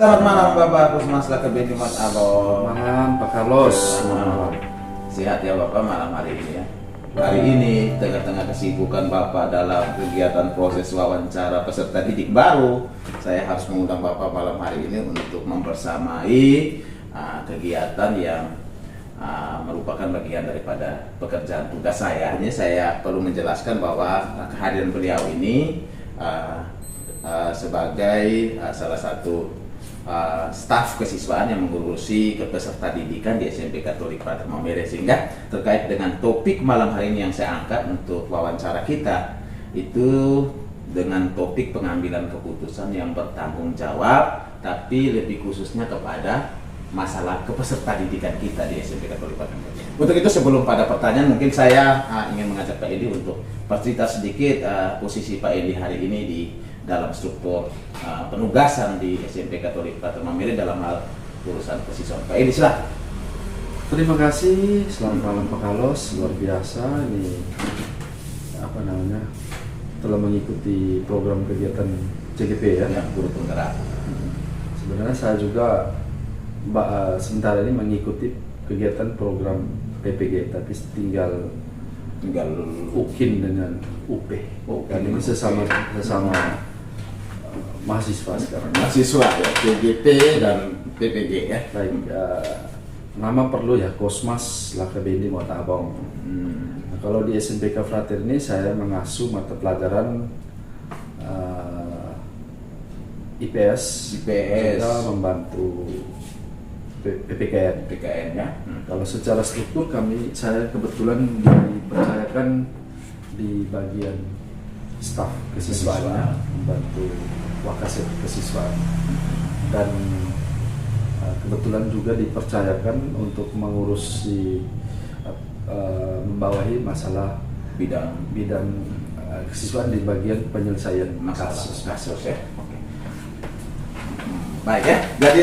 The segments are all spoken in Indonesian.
Selamat malam Bapak Kusmas Lakabeni Mas Abon. Malam Pak Carlos. Sehat ya Bapak malam hari ini ya. Hari ini tengah-tengah kesibukan Bapak dalam kegiatan proses wawancara peserta didik baru, saya harus mengundang Bapak malam hari ini untuk membersamai kegiatan yang merupakan bagian daripada pekerjaan tugas saya. Hanya saya perlu menjelaskan bahwa kehadiran beliau ini sebagai salah satu staf kesiswaan yang mengurusi peserta didikan di SMP Katolik Frater Maumere, sehingga terkait dengan topik malam hari ini yang saya angkat untuk wawancara kita itu dengan topik pengambilan keputusan yang bertanggung jawab, tapi lebih khususnya kepada masalah kepeserta didikan kita di SMP Katolik Frater Maumere. Untuk itu sebelum pada pertanyaan, mungkin saya ingin mengajak Pak Endi untuk bercerita sedikit posisi Pak Endi hari ini di dalam struktur penugasan di SMP Katolik Frater Maumere dalam hal urusan kesiswaan. Pak Endi, silakan. Terima kasih. Selamat malam Pak Carlos. Luar biasa ini telah mengikuti program kegiatan CGP ya. Guru penggerak. Sebenarnya saya juga sementara ini mengikuti kegiatan program PPG, tapi tinggal UKIN dengan UP. Dan ini sesama mahasiswa sekarang. Mahasiswa ya, CGP dan PPG ya. Baik, nama perlu ya, Kosmas Lakabeni Mota Abong. Nah, kalau di SMPK Frater ini saya mengasuh mata pelajaran IPS, juga membantu PPKN ya. Kalau secara struktur saya kebetulan dipercayakan di bagian staf kesiswaan, membantu Wakasek kesiswaan, dan kebetulan juga dipercayakan untuk mengurusi membawahi masalah bidang kesiswaan di bagian penyelesaian kasus ya. Baik ya, jadi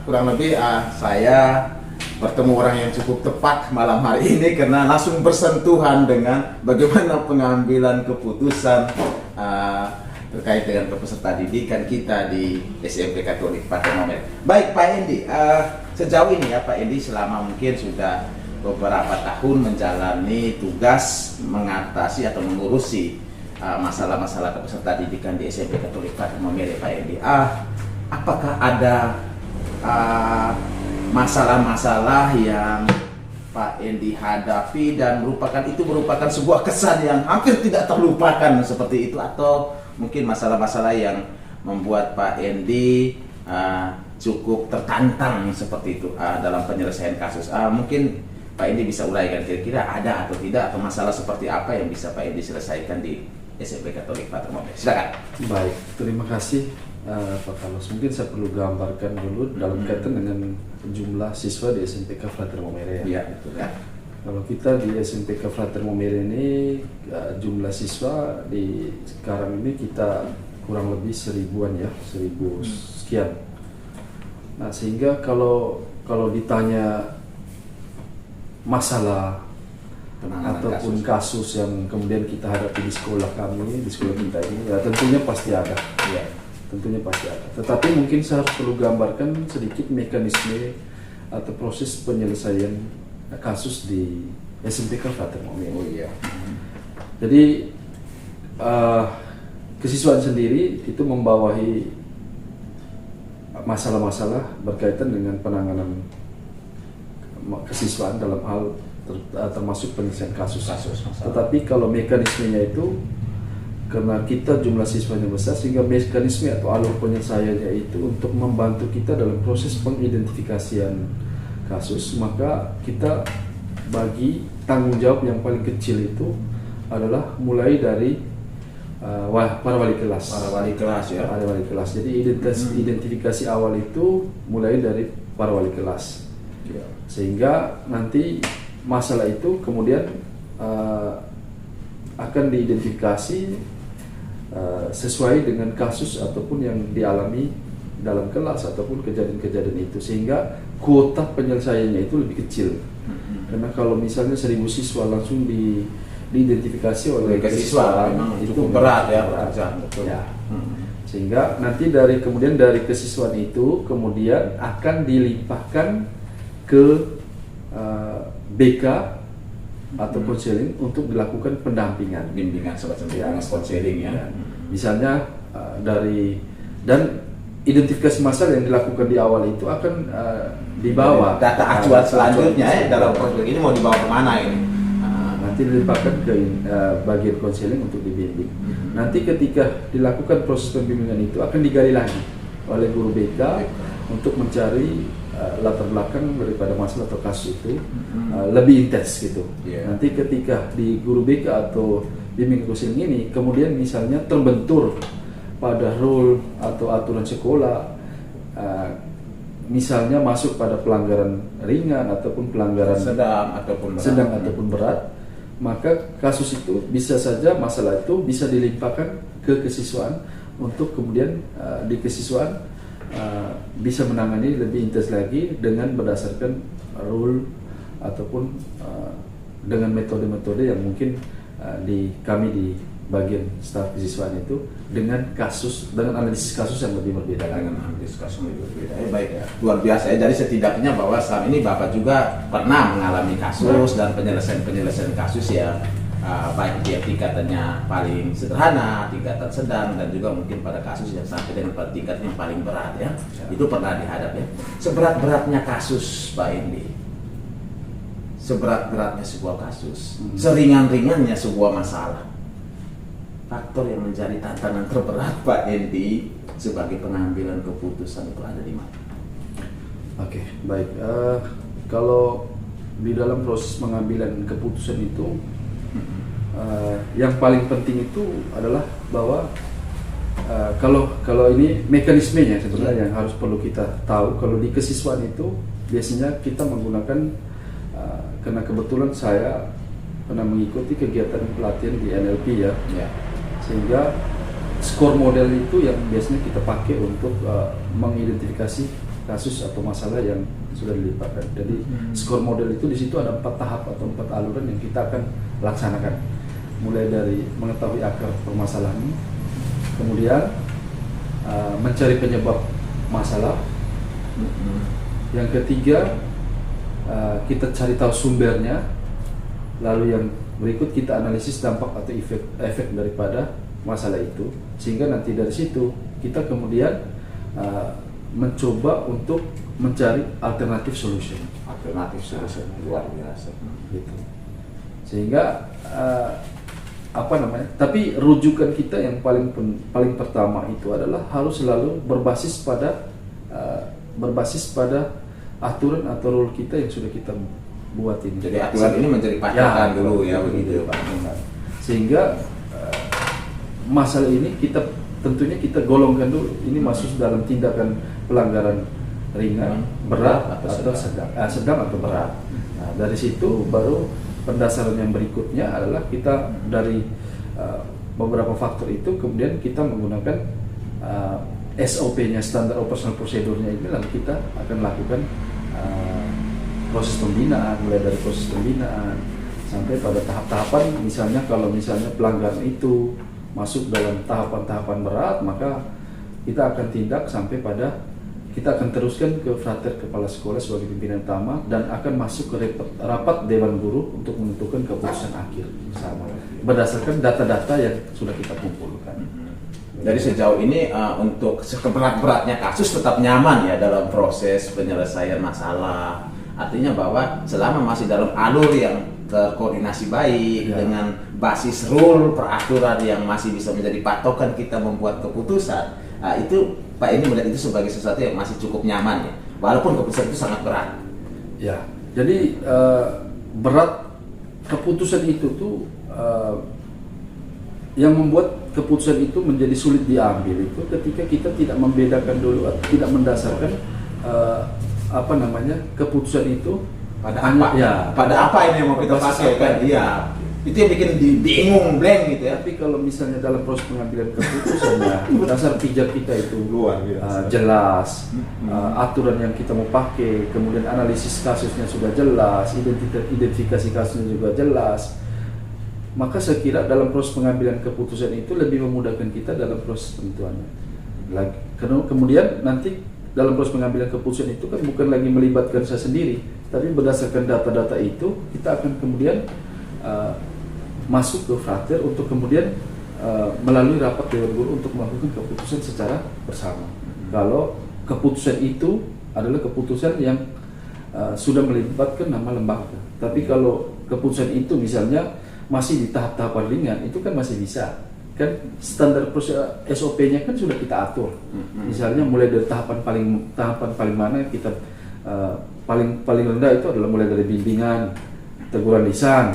kurang lebih saya bertemu orang yang cukup tepat malam hari ini karena langsung bersentuhan dengan bagaimana pengambilan keputusan terkait dengan peserta didikan kita di SMP Katolik Frater Maumere. Baik Pak Endi, sejauh ini ya Pak Endi selama mungkin sudah beberapa tahun menjalani tugas mengatasi atau mengurusi masalah-masalah peserta didikan di SMP Katolik Frater Maumere, Pak Endi. Apakah ada masalah-masalah yang Pak Endi hadapi dan merupakan sebuah kesan yang hampir tidak terlupakan seperti itu, atau mungkin masalah-masalah yang membuat Pak Endi cukup tertantang seperti itu dalam penyelesaian kasus? Mungkin Pak Endi bisa uraikan kira-kira ada atau tidak, atau masalah seperti apa yang bisa Pak Endi selesaikan di SMP Katolik Frater Maumere. Silakan. Baik, terima kasih Pak Carlos. Mungkin saya perlu gambarkan dulu dalam kaitan dengan jumlah siswa di SMPK Frater Maumere. Iya, betul ya. Kalau kita di SMPK Frater Maumere ini jumlah siswa di sekarang ini kita kurang lebih 1000-an ya, 1000 sekian. Nah, sehingga kalau ditanya masalah ataupun kasus yang kemudian kita hadapi di sekolah kami, di sekolah kita ini, ya tentunya pasti ada. Ya, tentunya pasti ada. Tetapi mungkin saya harus perlu gambarkan sedikit mekanisme atau proses penyelesaian kasus di SMPK Frater Maumere. Oh iya. Jadi kesiswaan sendiri itu membawahi masalah-masalah berkaitan dengan penanganan kesiswaan dalam hal termasuk penyelesaian kasus. Tetapi kalau mekanismenya itu, karena kita jumlah siswanya besar, sehingga mekanisme atau alur penyelesaiannya itu untuk membantu kita dalam proses pengidentifikasian kasus, maka kita bagi tanggung jawab yang paling kecil itu adalah mulai dari para wali kelas. Para wali kelas. Jadi identifikasi awal itu mulai dari para wali kelas. Ya. Sehingga nanti masalah itu kemudian akan diidentifikasi sesuai dengan kasus ataupun yang dialami dalam kelas ataupun kejadian-kejadian itu, sehingga kuota penyelesaiannya itu lebih kecil. Karena kalau misalnya 1000 siswa langsung diidentifikasi oleh siswa itu berat ya. Betul. Ya. Sehingga nanti kemudian dari kesiswaan itu kemudian akan dilimpahkan ke BK atau konseling untuk dilakukan pendampingan, bimbingan semacam bimbingan konseling ya. Misalnya dan identifikasi masalah yang dilakukan di awal itu akan dibawa data acuan selanjutnya dalam proyek ini mau dibawa kemana ini. Nanti dilimpahkan ke bagian konseling untuk dibimbing. Nanti ketika dilakukan proses pembimbingan itu akan digali lagi oleh guru BK untuk mencari latar belakang daripada masalah atau kasus itu lebih intens gitu. Nanti ketika di guru BK atau bimbing konseling ini kemudian misalnya terbentur pada rule atau aturan sekolah, misalnya masuk pada pelanggaran ringan ataupun pelanggaran sedang ataupun berat, maka kasus itu bisa saja masalah itu bisa dilimpahkan ke kesiswaan untuk kemudian di kesiswaan bisa menangani lebih intens lagi dengan berdasarkan rule ataupun dengan metode-metode yang mungkin kami di bagian staf kesiswaan itu dengan analisis kasus yang lebih berbeda lagi. Dengan analisis kasus yang lebih berbeda. Baik ya, luar biasa ya. Jadi setidaknya bahwa selama ini Bapak juga pernah mengalami kasus dan penyelesaian kasus yang baik dia tingkatannya paling sederhana, tingkatan sedang, dan juga mungkin pada kasus yang sampai dengan pada tingkat yang paling berat ya. Itu pernah dihadap ya. Seberat-beratnya kasus Pak Endi, seberat-beratnya sebuah kasus, seringan-ringannya sebuah masalah, faktor yang menjadi tantangan terberat Pak Endi sebagai pengambilan keputusan itu ada di mana? Oke, baik. Kalau di dalam proses pengambilan keputusan itu, yang paling penting itu adalah bahwa kalau ini mekanismenya sebenarnya yang harus perlu kita tahu. Kalau di kesiswaan itu biasanya kita menggunakan karena kebetulan saya pernah mengikuti kegiatan pelatihan di NLP ya. Sehingga skor model itu yang biasanya kita pakai untuk mengidentifikasi kasus atau masalah yang sudah dilimpahkan. Jadi skor model itu di situ ada 4 tahap atau 4 aluran yang kita akan laksanakan. Mulai dari mengetahui akar permasalahan, kemudian mencari penyebab masalah. Yang ketiga kita cari tahu sumbernya. Lalu yang berikut kita analisis dampak atau efek daripada masalah itu, sehingga nanti dari situ kita kemudian mencoba untuk mencari alternatif solution. Luar biasa. Gitu. Sehingga tapi rujukan kita yang paling pertama itu adalah harus selalu berbasis pada aturan atau rule kita yang sudah kita buat ini. Jadi aturan ini menjadi patokan dulu ya begitu Pak. Sehingga masalah ini tentunya kita golongkan dulu. Ini masuk dalam tindakan pelanggaran ringan, berat atau sedang atau berat. Nah, dari situ baru pendasaran yang berikutnya adalah kita dari beberapa faktor itu kemudian kita menggunakan SOP-nya, standar operational procedure-nya ini, lalu kita akan lakukan proses pembinaan, mulai dari proses pembinaan sampai pada tahap-tahapan. Misalnya kalau pelanggaran itu masuk dalam tahapan-tahapan berat, maka kita akan tindak sampai pada kita akan teruskan ke frater kepala sekolah sebagai pimpinan utama dan akan masuk ke rapat dewan guru untuk menentukan keputusan akhir bersama berdasarkan data-data yang sudah kita kumpulkan. Dari sejauh ini untuk seberat-beratnya kasus tetap nyaman ya dalam proses penyelesaian masalah. Artinya bahwa selama masih dalam alur yang terkoordinasi baik dengan basis rule peraturan yang masih bisa menjadi patokan kita membuat keputusan, itu Pak ini melihat itu sebagai sesuatu yang masih cukup nyaman ya, walaupun keputusan itu sangat berat. Ya, jadi berat keputusan itu tuh yang membuat keputusan itu menjadi sulit diambil itu ketika kita tidak membedakan dulu atau tidak mendasarkan keputusan itu pada apa ini yang mau kita pakai kan? Iya. Itu yang bikin bingung, blank gitu ya. Tapi kalau misalnya dalam proses pengambilan keputusannya dasar pijak kita itu luar biasa jelas, aturan yang kita mau pakai, kemudian analisis kasusnya sudah jelas, identifikasi kasusnya juga jelas, maka saya kira dalam proses pengambilan keputusan itu lebih memudahkan kita dalam proses penentuannya. Karena kemudian nanti dalam proses pengambilan keputusan itu kan bukan lagi melibatkan saya sendiri, tapi berdasarkan data-data itu kita akan kemudian masuk ke fraktir untuk kemudian melalui rapat Dewan Guru untuk melakukan keputusan secara bersama. Kalau keputusan itu adalah keputusan yang sudah melibatkan nama lembaga. Tapi kalau keputusan itu misalnya masih di tahap-tahapan ringan, itu kan masih bisa. Kan standar SOP-nya kan sudah kita atur. Misalnya mulai dari tahapan paling mana kita paling rendah itu adalah mulai dari bimbingan, teguran lisan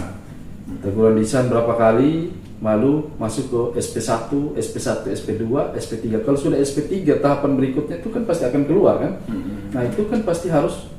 berapa kali, lalu masuk ke SP1, SP1, SP2, SP3. Kalau sudah SP3 tahapan berikutnya itu kan pasti akan keluar kan. Nah itu kan pasti harus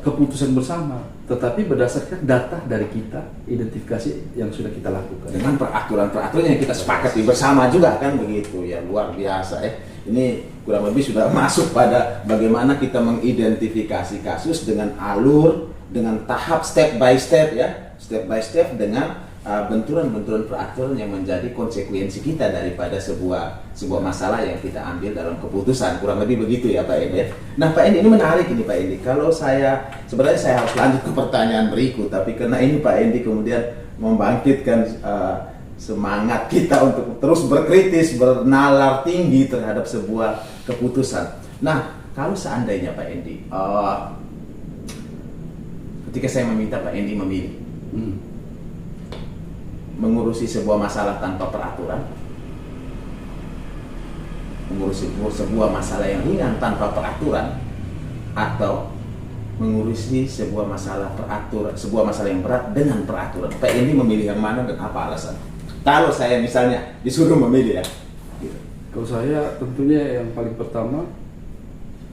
keputusan bersama, tetapi berdasarkan data dari kita, identifikasi yang sudah kita lakukan dengan peraturan-peraturan yang kita sepakati bersama juga kan begitu ya. Luar biasa ya. Ini kurang lebih sudah masuk pada bagaimana kita mengidentifikasi kasus dengan alur, dengan tahap step by step ya, step by step dengan benturan-benturan peraturan yang menjadi konsekuensi kita daripada sebuah masalah yang kita ambil dalam keputusan. Kurang lebih begitu ya Pak Endi. Nah Pak Endi, ini menarik ini Pak Endi. Kalau sebenarnya saya harus lanjut ke pertanyaan berikut, tapi karena ini Pak Endi kemudian membangkitkan semangat kita untuk terus berkritis, bernalar tinggi terhadap sebuah keputusan. Nah kalau seandainya Pak Endi, ketika saya meminta Pak Endi memilih mengurusi sebuah masalah tanpa peraturan, mengurusi sebuah masalah yang ringan tanpa peraturan, atau mengurusi sebuah masalah yang berat dengan peraturan, Pak Endi memilih yang mana dan apa alasan? Kalau saya misalnya disuruh memilih ya. Gitu. Kalau saya tentunya yang paling pertama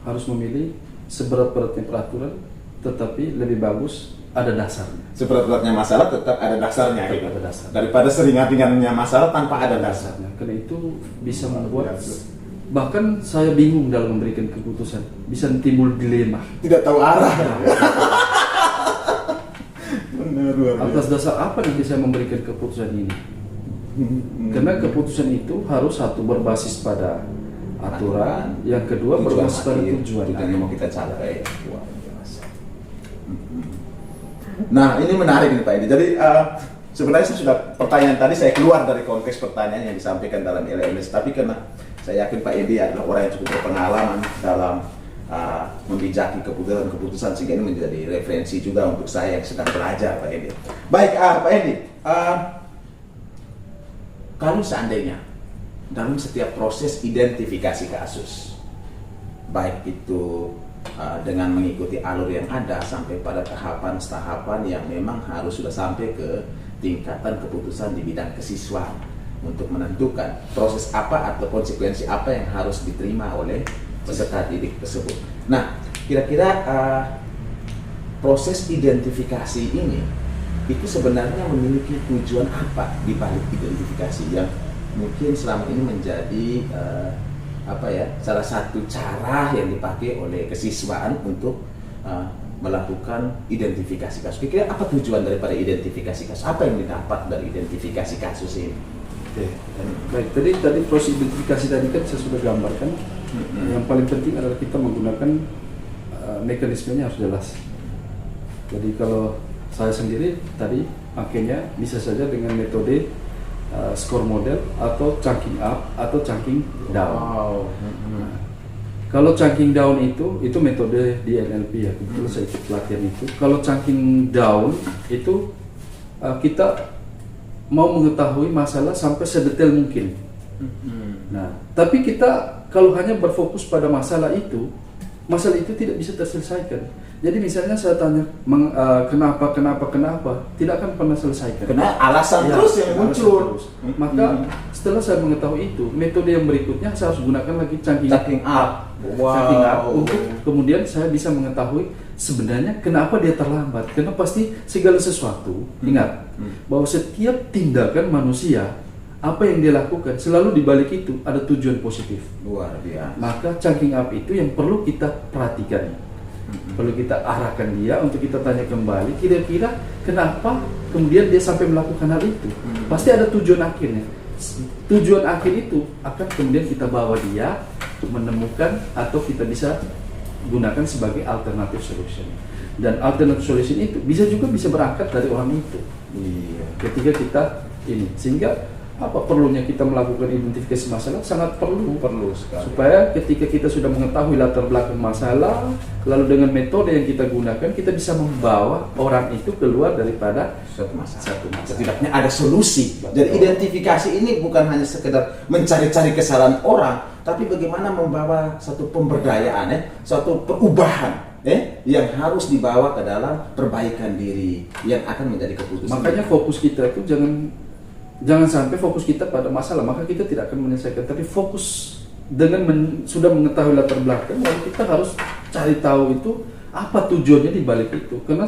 harus memilih seberat-beratnya peraturan, tetapi lebih bagus ada dasarnya. Seberat-beratnya masalah tetap ada dasarnya, gitu. Ada dasar. Daripada seringan-ringannya masalah tanpa ada dasarnya. Karena itu bisa membuat, bahkan saya bingung dalam memberikan keputusan, bisa timbul dilema. Tidak tahu arah. Benar, atas dasar apa nanti saya memberikan keputusan ini? Karena keputusan itu harus satu berbasis pada aturan, yang kedua berbasis pada tujuan yang mau kita capai. Nah ini menarik nih Pak Endi. Jadi sebenarnya saya pertanyaan tadi saya keluar dari konteks pertanyaan yang disampaikan dalam LMS, tapi karena saya yakin Pak Endi adalah orang yang cukup berpengalaman dalam membijaki keputusan sehingga ini menjadi referensi juga untuk saya yang sedang belajar Pak Endi. Baik Pak Endi, kalau seandainya dalam setiap proses identifikasi kasus, baik itu dengan mengikuti alur yang ada sampai pada tahapan yang memang harus sudah sampai ke tingkatan keputusan di bidang kesiswaan untuk menentukan proses apa atau konsekuensi apa yang harus diterima oleh peserta didik tersebut. Nah, kira-kira proses identifikasi ini itu sebenarnya memiliki tujuan apa di balik identifikasi yang mungkin selama ini menjadi salah satu cara yang dipakai oleh kesiswaan untuk melakukan identifikasi kasus. Kira-kira apa tujuan daripada identifikasi kasus? Apa yang didapat dari identifikasi kasus ini? Oke. Baik, tadi proses identifikasi tadi kan saya sudah gambarkan. Yang paling penting adalah kita menggunakan mekanismenya harus jelas. Jadi kalau saya sendiri tadi makanya bisa saja dengan metode score model atau chunking up atau chunking down. Wow. Kalau chunking down itu metode di NLP ya, kebetulan saya ikut pelatihan itu. Kalau chunking down itu kita mau mengetahui masalah sampai sedetail mungkin. Nah, tapi kita kalau hanya berfokus pada masalah itu tidak bisa terselesaikan. Jadi misalnya saya tanya kenapa, tidak akan pernah selesaikan. Karena alasan terus yang muncul. Maka setelah saya mengetahui itu, metode yang berikutnya saya harus gunakan lagi chunking up. Chunking up untuk kemudian saya bisa mengetahui sebenarnya kenapa dia terlambat. Karena pasti segala sesuatu, ingat bahwa setiap tindakan manusia apa yang dia lakukan selalu dibalik itu ada tujuan positif. Luar biasa. Maka chunking up itu yang perlu kita perhatikan. Perlu kita arahkan dia untuk kita tanya kembali kira-kira kenapa kemudian dia sampai melakukan hal itu. Pasti ada tujuan akhirnya. tujuan akhir itu akan kemudian kita bawa dia menemukan atau kita bisa gunakan sebagai alternative solution. Dan alternative solution itu bisa berangkat dari orang itu. Iya. Ketika kita ini, sehingga apa perlunya kita melakukan identifikasi masalah sangat perlu sekali. Supaya ketika kita sudah mengetahui latar belakang masalah, lalu dengan metode yang kita gunakan kita bisa membawa orang itu keluar daripada Satu masalah. masalah. Setidaknya ada solusi. Betul. Jadi identifikasi ini bukan hanya sekedar mencari-cari kesalahan orang, tapi bagaimana membawa satu pemberdayaan, satu perubahan, yang harus dibawa ke dalam perbaikan diri yang akan menjadi keputusan. Makanya fokus kita itu jangan sampai fokus kita pada masalah, maka kita tidak akan menyelesaikan. Tapi fokus dengan sudah mengetahui latar belakang, lalu kita harus cari tahu itu apa tujuannya di balik itu. Karena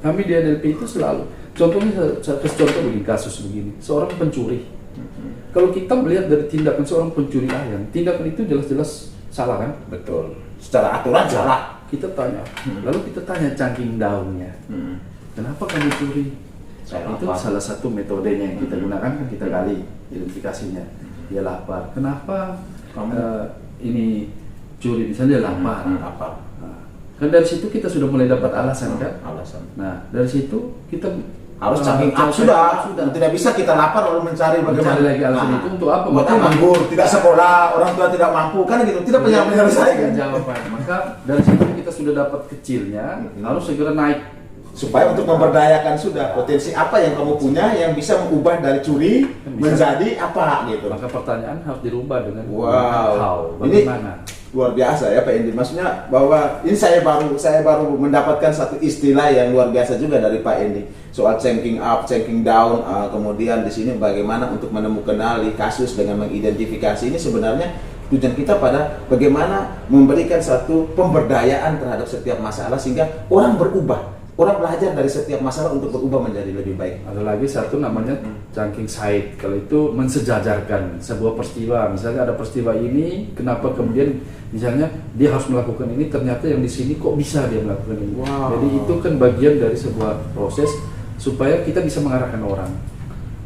kami di NLP itu selalu, contohnya saya kasih contoh begini, kasus begini, seorang pencuri. Kalau kita melihat dari tindakan seorang pencuri ayam, tindakan itu jelas-jelas salah kan? Betul. Secara aturan salah. Kita tanya, lalu kita tanya cangking daunnya, kenapa kamu curi? Itu salah satu metodenya yang kita gunakan, kan kita gali identifikasinya. Dia lapar. Kenapa ini curi? Misalnya dia lapar. Lapar. Nah, kan dari situ kita sudah mulai dapat alasan kan? Alasan. Nah dari situ kita Harus cangking up sudah. Tidak bisa kita lapar lalu mencari bagaimana. mencari lagi alasan itu untuk apa? Buat nganggur, tidak sekolah, orang tua tidak mampu, kan gitu. Tidak punya penyelesaian. Jawaban. Maka dari situ kita sudah dapat kecilnya, harus segera naik. Supaya untuk memberdayakan sudah potensi apa yang kamu punya yang bisa mengubah dari curi menjadi apa gitu. Maka pertanyaan harus dirubah dengan Wow. bagaimana? Luar biasa ya Pak Endi. Maksudnya bahwa ini saya baru mendapatkan satu istilah yang luar biasa juga dari Pak Endi soal checking up, checking down. Kemudian di sini bagaimana untuk menemukan kasus dengan mengidentifikasi ini sebenarnya tujuan kita pada bagaimana memberikan satu pemberdayaan terhadap setiap masalah sehingga orang berubah. Orang belajar dari setiap masalah untuk berubah menjadi lebih baik. Ada lagi satu namanya chunking side. Kalau itu mensejajarkan sebuah peristiwa. Misalnya ada peristiwa ini, kenapa kemudian misalnya dia harus melakukan ini, ternyata yang di sini kok bisa dia melakukan ini. Wow. Jadi itu kan bagian dari sebuah proses supaya kita bisa mengarahkan orang.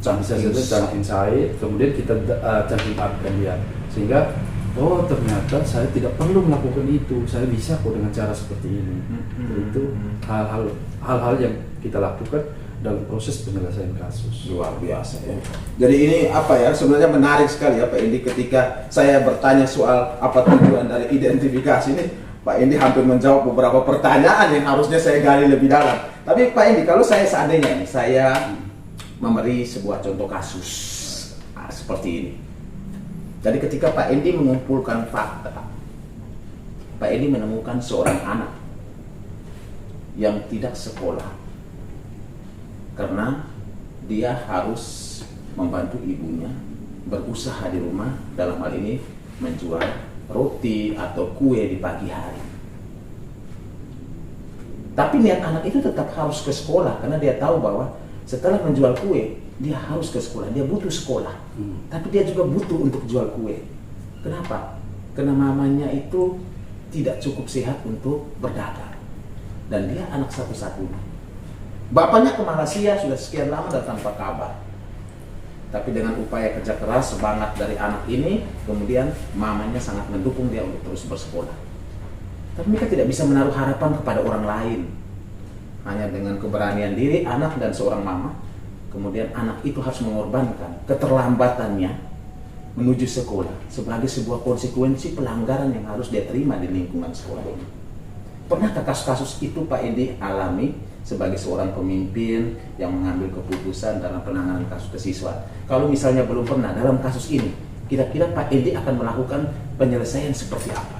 Bisa saja chunking side, kemudian kita chunking up kan dia. Sehingga oh ternyata saya tidak perlu melakukan itu, saya bisa kok dengan cara seperti ini. Itu hal-hal yang kita lakukan dalam proses penyelesaian kasus. Luar biasa ya. Jadi ini apa ya, sebenarnya menarik sekali ya Pak Endi ketika saya bertanya soal apa tujuan dari identifikasi ini, Pak Endi hampir menjawab beberapa pertanyaan yang harusnya saya gali lebih dalam. Tapi Pak Endi, kalau saya seandainya nih, saya memberi sebuah contoh kasus seperti ini. Jadi ketika Pak Endi mengumpulkan fakta, Pak Endi menemukan seorang anak yang tidak sekolah karena dia harus membantu ibunya berusaha di rumah, dalam hal ini menjual roti atau kue di pagi hari. Tapi niat anak itu tetap harus ke sekolah karena dia tahu bahwa setelah menjual kue dia harus ke sekolah, dia butuh sekolah. Tapi dia juga butuh untuk jual kue. Kenapa? Karena mamanya itu tidak cukup sehat untuk berdagang. Dan dia anak satu-satunya. Bapaknya ke Malaysia sudah sekian lama dan tanpa kabar. Tapi dengan upaya kerja keras, semangat dari anak ini, kemudian mamanya sangat mendukung dia untuk terus bersekolah. Tapi mereka tidak bisa menaruh harapan kepada orang lain. Hanya dengan keberanian diri anak dan seorang mama, kemudian anak itu harus mengorbankan keterlambatannya menuju sekolah sebagai sebuah konsekuensi pelanggaran yang harus dia terima di lingkungan sekolah ini. Pernahkah kasus-kasus itu Pak Endi alami sebagai seorang pemimpin yang mengambil keputusan dalam penanganan kasus kesiswaan? Kalau misalnya belum pernah dalam kasus ini, kira-kira Pak Endi akan melakukan penyelesaian seperti apa?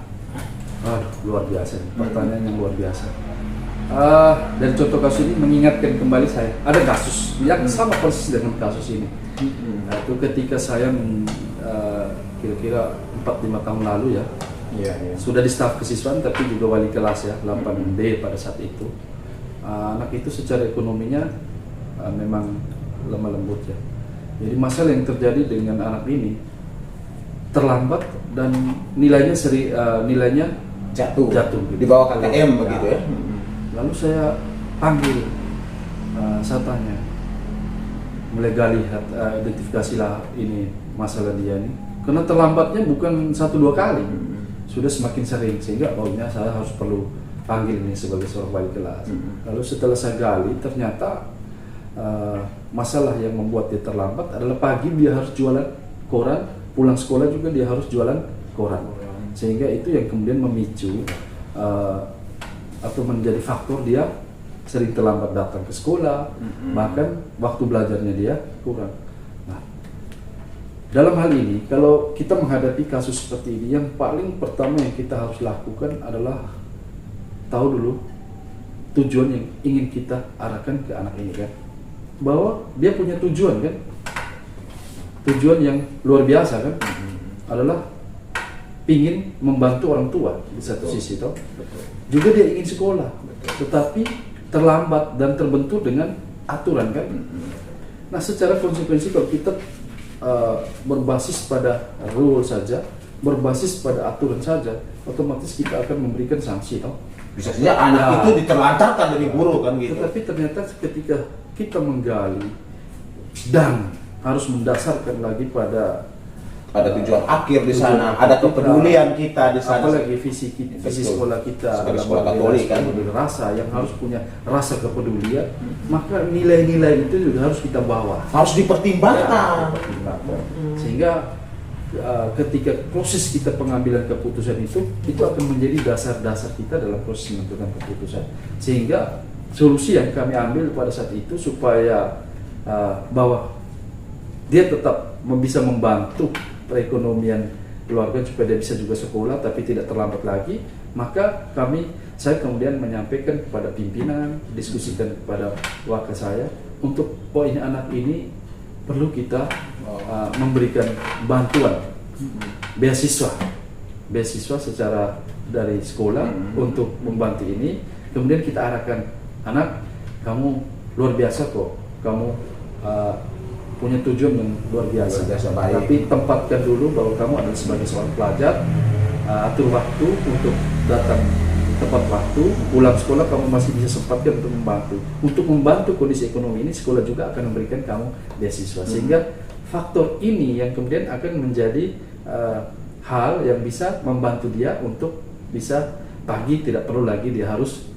Aduh, luar biasa. Pertanyaan yang luar biasa. Dari contoh kasus ini mengingatkan kembali saya ada kasus yang sama persis dengan kasus ini. Nah, itu ketika saya kira-kira 4-5 tahun lalu ya, sudah di staf kesiswaan tapi juga wali kelas ya, 8D pada saat itu. Anak itu secara ekonominya memang lemah lembut ya. Jadi masalah yang terjadi dengan anak ini terlambat dan nilainya jatuh gitu. Di bawah KKM begitu ya. Lalu saya panggil, saya tanya, mulai gali identifikasilah ini masalah dia ini, karena terlambatnya bukan 1-2 kali, sudah semakin sering, sehingga pokoknya saya harus perlu panggil ini sebagai seorang wali kelas. Lalu setelah saya gali, ternyata masalah yang membuat dia terlambat adalah pagi dia harus jualan koran, pulang sekolah juga dia harus jualan koran, sehingga itu yang kemudian memicu atau menjadi faktor dia sering terlambat datang ke sekolah, bahkan waktu belajarnya dia kurang. Nah, dalam hal ini, kalau kita menghadapi kasus seperti ini, yang paling pertama yang kita harus lakukan adalah tahu dulu tujuan yang ingin kita arahkan ke anak ini, kan, bahwa dia punya tujuan, kan, tujuan yang luar biasa, kan, adalah ingin membantu orang tua di satu sisi, toh. Juga dia ingin sekolah, tetapi terlambat dan terbentur dengan aturan, kan. Nah, secara konsekuensi kalau kita berbasis pada rule saja, berbasis pada aturan saja, otomatis kita akan memberikan sanksi, toh. Bisa saja anak itu diterlantarkan dari guru, kan gitu. Tetapi ternyata ketika kita menggali dan harus mendasarkan lagi pada tujuan akhir di sana, ada kepedulian kita di sana. Apalagi visi sekolah kita sebagai dalam sekolah Katolik, kan, rasa yang harus punya rasa kepedulian, maka nilai-nilai itu juga harus kita bawa, harus dipertimbangkan. Sehingga ketika proses kita pengambilan keputusan itu akan menjadi dasar-dasar kita dalam proses menentukan keputusan. Sehingga solusi yang kami ambil pada saat itu supaya bahwa dia tetap bisa membantu perekonomian keluarga supaya dia bisa juga sekolah tapi tidak terlambat lagi, maka saya kemudian menyampaikan kepada pimpinan, diskusikan kepada wakil saya untuk ini anak ini perlu kita memberikan bantuan beasiswa secara dari sekolah untuk membantu ini. Kemudian kita arahkan, anak, kamu luar biasa kok, kamu punya tujuan yang luar biasa, baik. Tapi tempatkan dulu bahwa kamu adalah sebagai seorang pelajar, atur waktu untuk datang tepat waktu, pulang sekolah kamu masih bisa sempatkan untuk membantu kondisi ekonomi ini. Sekolah juga akan memberikan kamu beasiswa, sehingga faktor ini yang kemudian akan menjadi hal yang bisa membantu dia untuk bisa pagi tidak perlu lagi dia harus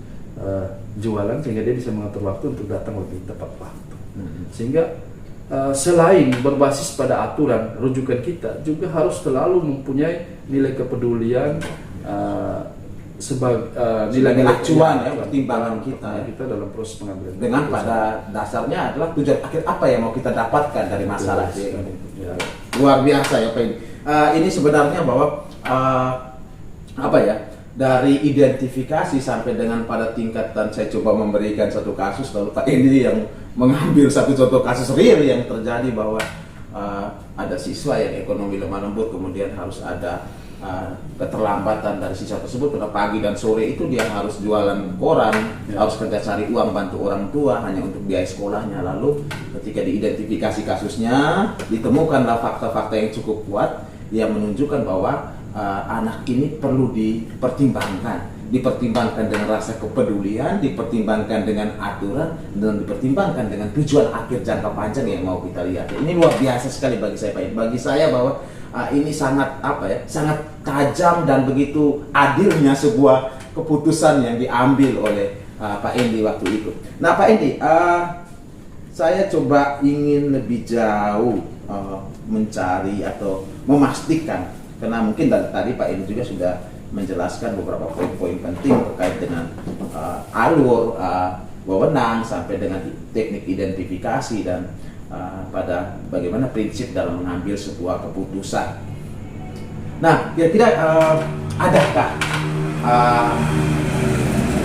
jualan, sehingga dia bisa mengatur waktu untuk datang lebih tepat waktu. Sehingga selain berbasis pada aturan rujukan kita, juga harus selalu mempunyai nilai kepedulian sebagai nilai acuan, pertimbangan kita dalam proses pengambilan dengan pada dasarnya adalah tujuan akhir apa yang mau kita dapatkan dari masalah ini. Ya. Luar biasa ya Pak ini. Ini sebenarnya bahwa dari identifikasi sampai dengan pada tingkatan saya coba memberikan satu kasus, lalu Pak Indi yang mengambil satu contoh kasus real yang terjadi bahwa ada siswa yang ekonomi lemah lembut, kemudian harus ada keterlambatan dari siswa tersebut pada pagi dan sore itu dia harus jualan koran, harus kerja cari uang bantu orang tua hanya untuk biaya sekolahnya. Lalu ketika diidentifikasi kasusnya, ditemukanlah fakta-fakta yang cukup kuat yang menunjukkan bahwa anak ini perlu dipertimbangkan dengan rasa kepedulian, dipertimbangkan dengan aturan, dan dipertimbangkan dengan tujuan akhir jangka panjang yang mau kita lihat. Ini luar biasa sekali bagi saya Pak. Bagi saya bahwa ini sangat sangat tajam dan begitu adilnya sebuah keputusan yang diambil oleh Pak Endi waktu itu. Nah Pak Endi, saya coba ingin lebih jauh mencari atau memastikan, karena mungkin tadi Pak Endi juga sudah menjelaskan beberapa poin-poin penting terkait dengan alur wewenang sampai dengan teknik identifikasi dan pada bagaimana prinsip dalam mengambil sebuah keputusan. Nah, kira-kira adakah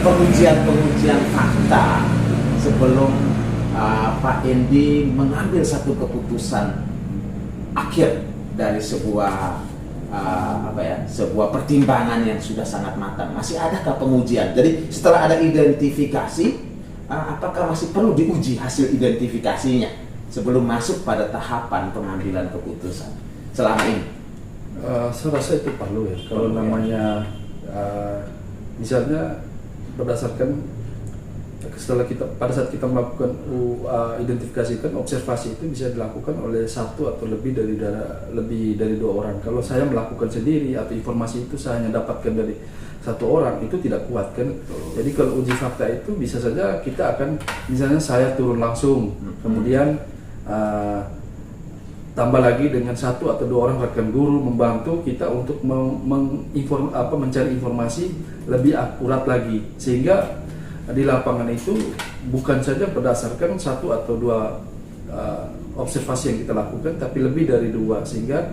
pengujian fakta sebelum Pak Endi mengambil satu keputusan akhir dari sebuah sebuah pertimbangan yang sudah sangat matang? Masih adakah pengujian? Jadi setelah ada identifikasi, apakah masih perlu diuji hasil identifikasinya sebelum masuk pada tahapan pengambilan keputusan selama ini? Saya rasa itu perlu ya. Kalau namanya misalnya berdasarkan setelah pada saat kita melakukan identifikasi, kan observasi itu bisa dilakukan oleh satu atau lebih dari dua orang. Kalau saya melakukan sendiri atau informasi itu saya hanya dapatkan dari satu orang, itu tidak kuat kan. Jadi kalau uji fakta itu bisa saja kita akan, misalnya saya turun langsung, kemudian tambah lagi dengan satu atau dua orang rekan guru membantu kita untuk mencari informasi lebih akurat lagi, sehingga di lapangan itu bukan saja berdasarkan satu atau dua observasi yang kita lakukan, tapi lebih dari dua, sehingga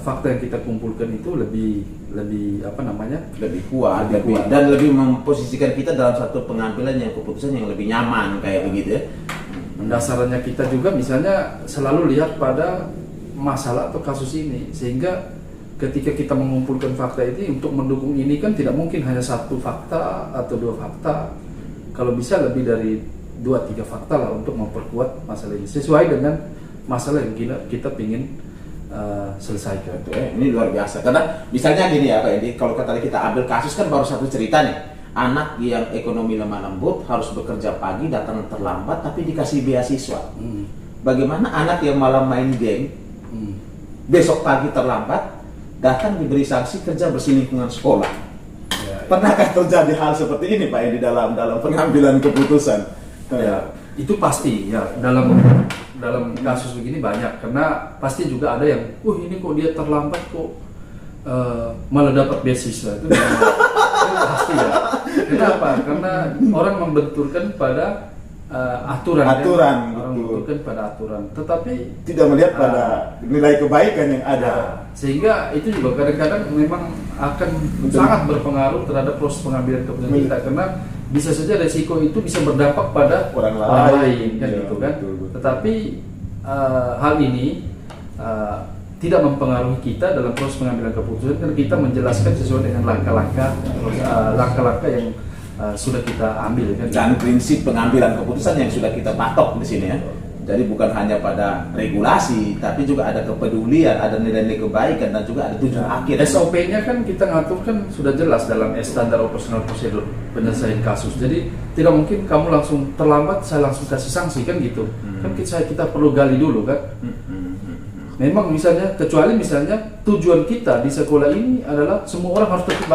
fakta yang kita kumpulkan itu lebih kuat, dan lebih memposisikan kita dalam satu pengambilan yang keputusan yang lebih nyaman kayak begitu ya. Dasarnya kita juga misalnya selalu lihat pada masalah atau kasus ini, sehingga ketika kita mengumpulkan fakta ini untuk mendukung ini kan tidak mungkin hanya satu fakta atau dua fakta. Kalau bisa lebih dari 2-3 fakta lah untuk memperkuat masalah ini sesuai dengan masalah yang kita ingin selesaikan. Ini luar biasa, karena misalnya gini ya Pak Edi, kalau tadi kita ambil kasus kan baru satu cerita nih, anak yang ekonomi lemah lembut harus bekerja pagi, datang terlambat tapi dikasih beasiswa. Bagaimana anak yang malam main game, besok pagi terlambat, datang diberi sanksi kerja bersih lingkungan sekolah? Pernahkah terjadi hal seperti ini Pak Edi dalam pengambilan keputusan? Ya, itu pasti ya, dalam kasus begini banyak, karena pasti juga ada yang ini kok dia terlambat kok malah dapat beasiswa. Itu pasti ya. Kenapa? Karena orang membenturkan pada aturan kan? Orang membenturkan pada aturan, tetapi tidak melihat pada nilai kebaikan yang ada. Sehingga itu juga kadang-kadang memang akan sangat berpengaruh terhadap proses pengambilan keputusan kita, karena bisa saja resiko itu bisa berdampak pada orang lain kan, gitu kan. Betul. Tetapi hal ini tidak mempengaruhi kita dalam proses pengambilan keputusan, karena kita menjelaskan sesuai dengan langkah-langkah yang sudah kita ambil kan. Dan prinsip pengambilan keputusan yang sudah kita patok di sini ya. Jadi bukan hanya pada regulasi, tapi juga ada kepedulian, ada nilai-nilai kebaikan, dan juga ada tujuan akhir. SOP-nya kan kita ngatur kan sudah jelas dalam standar operasional prosedur penyelesaian kasus. Jadi tidak mungkin kamu langsung terlambat saya langsung kasih sanksi kan gitu. Kan kita perlu gali dulu kan. Memang misalnya, kecuali misalnya tujuan kita di sekolah ini adalah semua orang harus tertib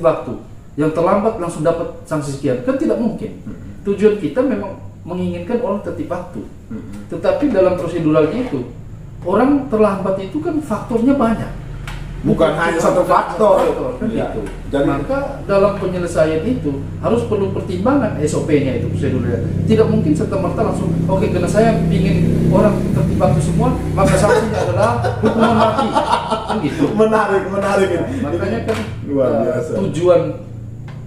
waktu. Yang terlambat langsung dapat sanksi sekian, kan tidak mungkin. Tujuan kita memang menginginkan orang tertib waktu. Tetapi dalam proseduralnya itu, orang terlambat itu kan faktornya banyak. Bukan hanya satu faktor kan gitu. Maka dalam penyelesaian itu harus perlu pertimbangan SOP-nya itu, prosedurnya. Tidak mungkin serta-merta langsung, karena saya ingin orang tertib waktu semua, maka sanksinya adalah hukuman mati. Kan gitu. Menarik. Makanya kan luar biasa. Tujuan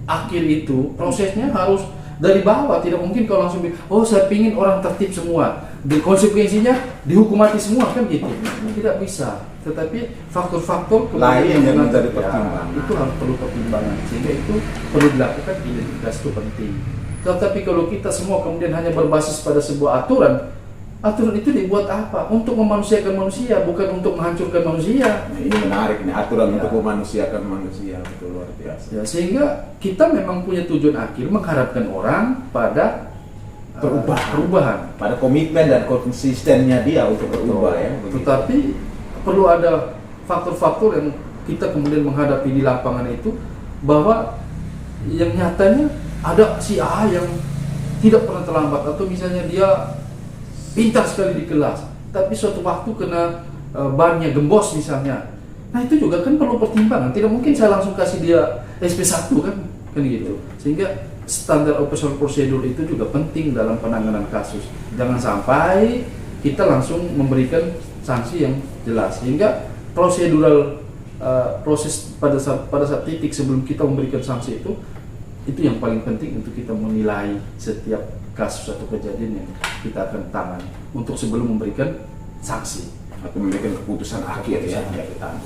akhir itu prosesnya harus dari bawah, tidak mungkin kalau langsung saya pingin orang tertib semua, konsekuensinya dihukum mati semua kan gitu, tidak bisa. Tetapi faktor-faktor lain yang menjadi pertimbangan itu harus perlu pertimbangan, sehingga itu perlu dilakukan, identifikasi itu penting. Tetapi kalau kita semua kemudian hanya berbasis pada sebuah aturan itu dibuat apa? Untuk memanusiakan manusia, bukan untuk menghancurkan manusia. Ini menarik nih, aturan untuk memanusiakan manusia, betul, luar biasa. Ya, sehingga kita memang punya tujuan akhir mengharapkan orang pada perubahan, pada komitmen dan konsistennya dia untuk berubah ya. Tetapi perlu ada faktor-faktor yang kita kemudian menghadapi di lapangan itu, bahwa yang nyatanya ada si A yang tidak pernah terlambat, atau misalnya dia pintar sekali di kelas, tapi suatu waktu kena bannya gembos misalnya. Nah itu juga kan perlu pertimbangan. Tidak mungkin saya langsung kasih dia SP1 kan gitu. Sehingga standar operasional prosedur itu juga penting dalam penanganan kasus. Jangan sampai kita langsung memberikan sanksi yang jelas, sehingga prosedural proses pada saat titik sebelum kita memberikan sanksi itu yang paling penting untuk kita menilai setiap kasus atau kejadian yang kita akan tangani untuk sebelum memberikan sanksi atau memberikan keputusan akhir ya.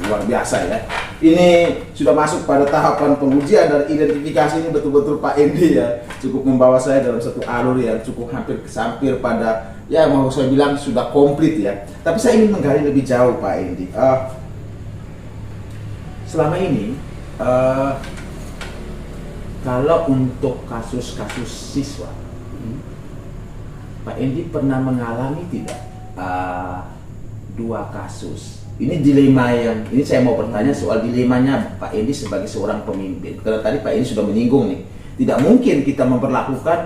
Luar biasa ya. Ini sudah masuk pada tahapan pengujian dan identifikasi ini, betul-betul Pak Endi ya cukup membawa saya dalam satu alur yang cukup hampir pada ya mau saya bilang sudah komplit ya. Tapi saya ingin menggali lebih jauh Pak Endi. Selama ini Kalau untuk kasus-kasus siswa, Pak Endi pernah mengalami tidak dua kasus? Ini dilema ini saya mau bertanya soal dilemanya Pak Endi sebagai seorang pemimpin. Karena tadi Pak Endi sudah menyinggung nih, tidak mungkin kita memperlakukan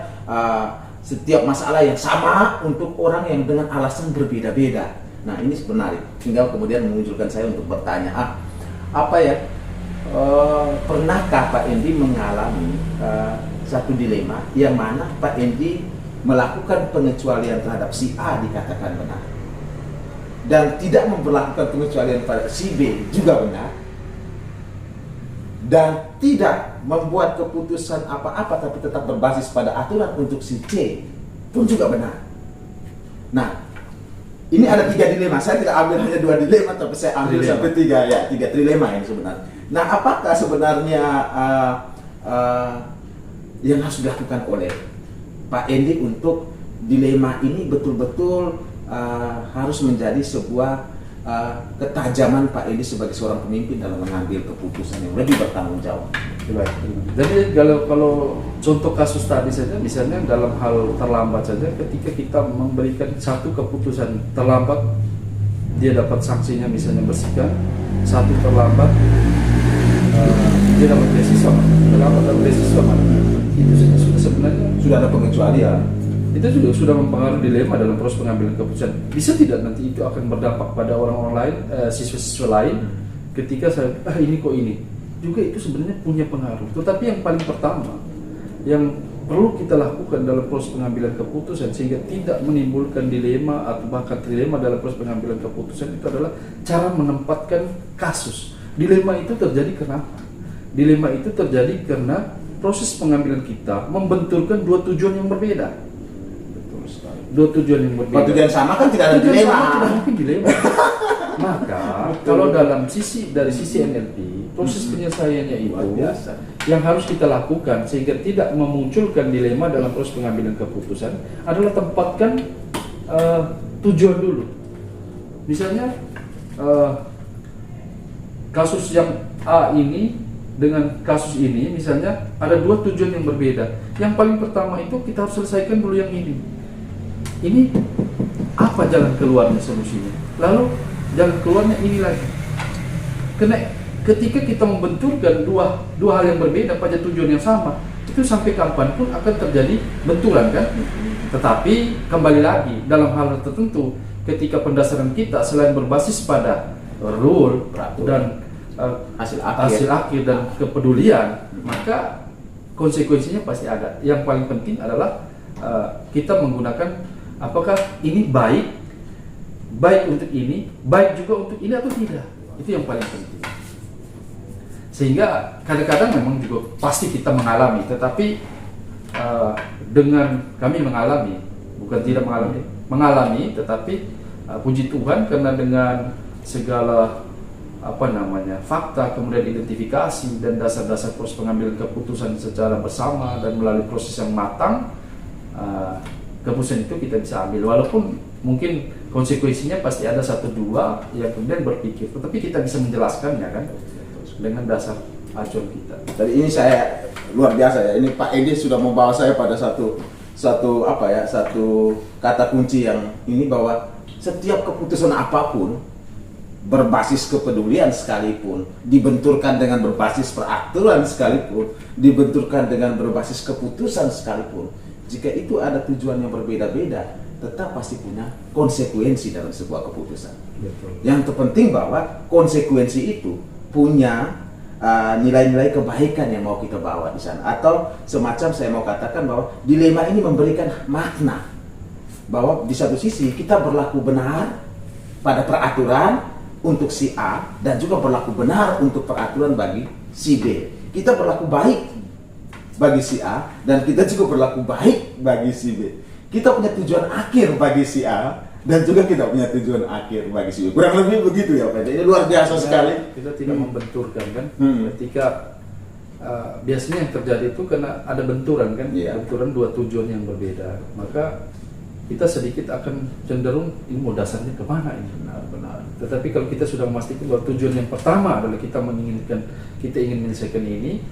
setiap masalah yang sama untuk orang yang dengan alasan berbeda-beda. Nah ini menarik, hingga kemudian memunculkan saya untuk bertanya, pernahkah Pak Endi mengalami satu dilema yang mana Pak Endi melakukan pengecualian terhadap si A dikatakan benar, dan tidak memperlakukan pengecualian pada si B juga benar, dan tidak membuat keputusan apa-apa tapi tetap berbasis pada aturan untuk si C pun juga benar. Nah, ini ada 3 dilema. Saya tidak ambil hanya 2 dilema, tapi saya ambil sampai 3 dilema ini sebenarnya. Nah, apakah sebenarnya yang harus dilakukan oleh Pak Endi untuk dilema ini betul-betul harus menjadi sebuah ketajaman Pak Endi sebagai seorang pemimpin dalam mengambil keputusan yang lebih bertanggung jawab. Baik. Jadi kalau contoh kasus tadi saja, misalnya dalam hal terlambat saja, ketika kita memberikan satu keputusan terlambat, dia dapat sanksinya misalnya bersihkan. Satu terlambat, dia dapat beasiswa. Terlambat dapat beasiswa, itu sudah sebenarnya Sudah ada pengecualian. Itu juga sudah mempengaruhi dilema dalam proses pengambilan keputusan. Bisa tidak nanti itu akan berdampak pada orang-orang lain, siswa-siswa lain, ketika saya ini kok ini juga itu sebenarnya punya pengaruh. Tetapi yang paling pertama yang perlu kita lakukan dalam proses pengambilan keputusan sehingga tidak menimbulkan dilema atau bahkan dilema dalam proses pengambilan keputusan itu adalah cara menempatkan kasus. Dilema itu terjadi kenapa? Dilema itu terjadi karena proses pengambilan kita membenturkan 2 tujuan yang berbeda. Betul sekali. 2 tujuan yang berbeda. Tujuan sama kan tidak ada Tujuan dilema. sama tidak mungkin dilema. Maka kalau dari sisi NLP, proses penyelesaiannya itu biasa yang harus kita lakukan sehingga tidak memunculkan dilema dalam proses pengambilan keputusan adalah tempatkan tujuan dulu. Misalnya kasus yang A ini dengan kasus ini misalnya ada 2 tujuan yang berbeda. Yang paling pertama itu kita harus selesaikan dulu yang ini. Ini apa jalan keluarnya, solusinya? Lalu jalan keluarnya ini lagi. Karena ketika kita membenturkan dua hal yang berbeda pada tujuan yang sama, itu sampai kapanpun akan terjadi benturan kan? Tetapi kembali lagi dalam hal tertentu, ketika pendasaran kita selain berbasis pada rule dan hasil akhir dan kepedulian, maka konsekuensinya pasti ada. Yang paling penting adalah kita menggunakan apakah ini baik untuk ini, baik juga untuk ini atau tidak. Itu yang paling penting. Sehingga kadang-kadang memang juga pasti kita mengalami, tetapi dengan kami mengalami, bukan tidak mengalami, tetapi puji Tuhan karena dengan segala fakta, kemudian identifikasi dan dasar-dasar proses pengambilan keputusan secara bersama dan melalui proses yang matang, keputusan itu kita bisa ambil. Walaupun mungkin konsekuensinya pasti ada 1-2 yang kemudian berpikir, tetapi kita bisa menjelaskannya kan dengan dasar acuan kita. Tadi ini saya luar biasa ya. Ini Pak Endi sudah membawa saya pada satu kata kunci yang ini, bahwa setiap keputusan apapun berbasis kepedulian sekalipun, dibenturkan dengan berbasis peraturan sekalipun, dibenturkan dengan berbasis keputusan sekalipun, jika itu ada tujuan yang berbeda-beda, tetap pasti punya konsekuensi dalam sebuah keputusan. Betul. Yang terpenting bahwa konsekuensi itu punya nilai-nilai kebaikan yang mau kita bawa di sana. Atau semacam saya mau katakan bahwa dilema ini memberikan makna bahwa di satu sisi kita berlaku benar pada peraturan untuk si A dan juga berlaku benar untuk peraturan bagi si B. Kita berlaku baik bagi si A dan kita juga berlaku baik bagi si B. Kita punya tujuan akhir bagi si A dan juga kita punya tujuan akhir bagi si B. Kurang lebih begitu ya Pak. Ini luar biasa sekali. Kita tidak membenturkan kan. Ketika biasanya yang terjadi itu karena ada benturan kan, benturan 2 tujuan yang berbeda. Maka kita sedikit akan cenderung ini mau dasarnya kemana ini, benar. Tetapi kalau kita sudah memastikan bahwa tujuan yang pertama adalah kita ingin menyelesaikan ini,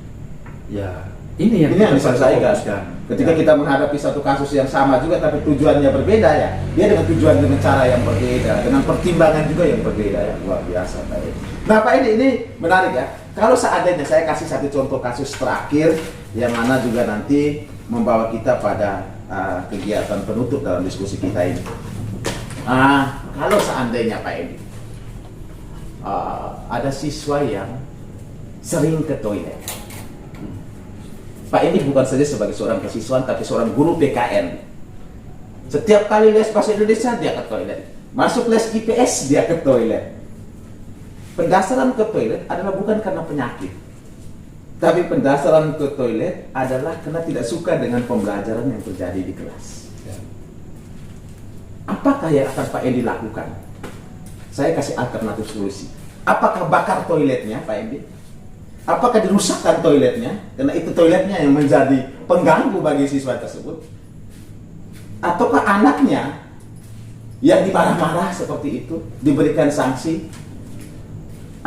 ya Ini yang kita diselesaikan. fokuskan. Ketika kita menghadapi satu kasus yang sama juga tapi tujuannya berbeda ya, dia dengan tujuan dengan cara yang berbeda, dengan pertimbangan juga yang berbeda ya, luar biasa Pak Edi. Nah Pak Edi ini menarik ya. Kalau seandainya saya kasih satu contoh kasus terakhir yang mana juga nanti membawa kita pada kegiatan penutup dalam diskusi kita ini. Kalau seandainya Pak Edi ada siswa yang sering ke toilet. Pak Edi bukan saja sebagai seorang kesiswaan tapi seorang guru PKN. Setiap kali les bahasa Indonesia dia ke toilet. Masuk les IPS dia ke toilet. Pendasaran ke toilet adalah bukan karena penyakit. Tapi pendasaran ke toilet adalah karena tidak suka dengan pembelajaran yang terjadi di kelas. Apakah yang akan Pak Edi lakukan? Saya kasih alternatif solusi. Apakah bakar toiletnya Pak Edi? Apakah dirusakkan toiletnya? Karena itu toiletnya yang menjadi pengganggu bagi siswa tersebut. Ataukah anaknya yang dimarah-marah seperti itu diberikan sanksi?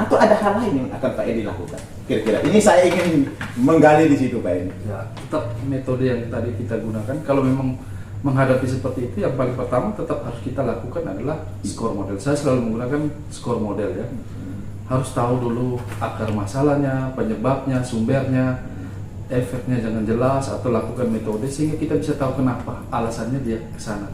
Atau ada hal lain yang akan Pak Edi lakukan? Kira-kira ini saya ingin menggali di situ Pak Edi. Ya, tetap metode yang tadi kita gunakan. Kalau memang menghadapi seperti itu, yang paling pertama tetap harus kita lakukan adalah skor model. Saya selalu menggunakan skor model ya. Harus tahu dulu akar masalahnya, penyebabnya, sumbernya, efeknya jangan jelas, atau lakukan metode sehingga kita bisa tahu kenapa alasannya dia ke sana.